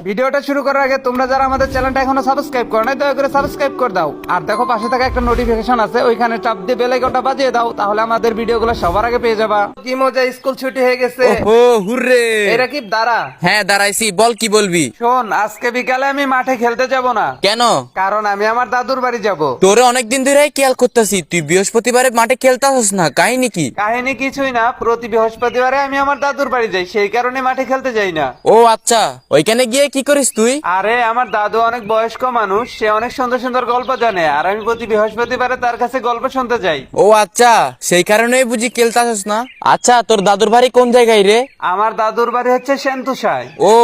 ভিডিওটা শুরু করার আগে তোমরা যারা আমাদের চ্যানেলটা এখনো সাবস্ক্রাইব করো নাই দয়া করে সাবস্ক্রাইব করে দাও, আর দেখো পাশে থাকা একটা নোটিফিকেশন আছে ওইখানে চাপ দিয়ে বেল আইকনটা বাজিয়ে দাও, তাহলে আমাদের ভিডিওগুলো সবার আগে পেয়ে যাবা। কি মজা, স্কুল ছুটি হয়ে গেছে। ও হুররে! এরা কি দাঁড়া? হ্যাঁ দাঁড়াইছি, বল কি বলবি? শোন, আজকে বিকালে আমি মাঠে খেলতে যাব না। কেন? কারণ আমি আমার দাদুর বাড়ি যাব। তোরে অনেকদিন ধরে খেয়াল করতেছি, তুই বৃহস্পতিবারে মাঠে খেলতে আসস না, কাহিনী কি? কাহিনী কিছুই না, প্রতি বৃহস্পতিবারে আমি আমার দাদুর বাড়ি যাই, সেই কারণে মাঠে খেলতে যাই না। ও আচ্ছা, ওইখানে গিয়ে কি করিস তুই? আরে আমার দাদু অনেক বয়স্ক মানুষ, সে অনেক সুন্দর সুন্দর গল্প জানে, আর আমি প্রতি বৃহস্পতিবারে তার কাছে গল্প শুনতে যাই। ও আচ্ছা, সেই কারণেই বুঝি খেলতে আসস না। আচ্ছা, তোর দাদুর বাড়ি কোন জায়গায় রে? আমার দাদুর বাড়ি হচ্ছে সেন্তুসায়। ও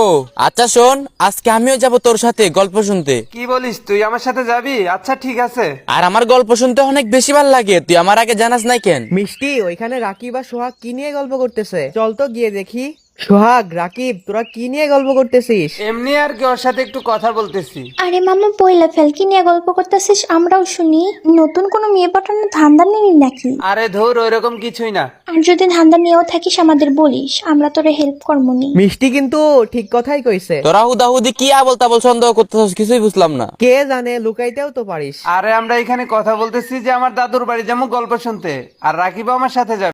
আচ্ছা, শোন, আজকে আমিও যাব তোর সাথে গল্প শুনতে। কি বলিস, তুই আমার সাথে যাবি? আচ্ছা ঠিক আছে। আর আমার গল্প শুনতে অনেক বেশি ভালো লাগে, তুই আমার আগে জানাস নাই কেন? মিষ্টি, ওইখানে রাকিব আর সোহাগ কি নিয়ে গল্প করতেছে? চল তো গিয়ে দেখি। সোহাগ, রাকিব, তোরা কি নিয়ে গল্প করতেছিস? এমনি আর কি, ওর সাথে একটু কথা বলতেছি। আরে মামা, পয়লা ফেল কি নিয়ে গল্প করতেছিস? আমরাও শুনি। নতুন কোনো মেয়ে পাঠানোর ধান্দা নিলি নাকি? আরে ধুর, ওইরকম কিছুই না। আর যদি ধান্দা নিয়েও থাকিস আমাদের বলিস, আমরা তোরে হেল্প করমুনি। মিষ্টি কিন্তু ঠিক কথাই কইছে। তোরা হুদাহুদি কি আবল তাবল সন্দেহ করতেছিস, কিছুই বুঝলাম না। কে জানে, লুকাইতেও তো পারিস। আরে আমরা এখানে কথা বলতেছি যে আমার দাদুর বাড়ি যাবো গল্প শুনতে, আর রাকিব আমার সাথে যাবে।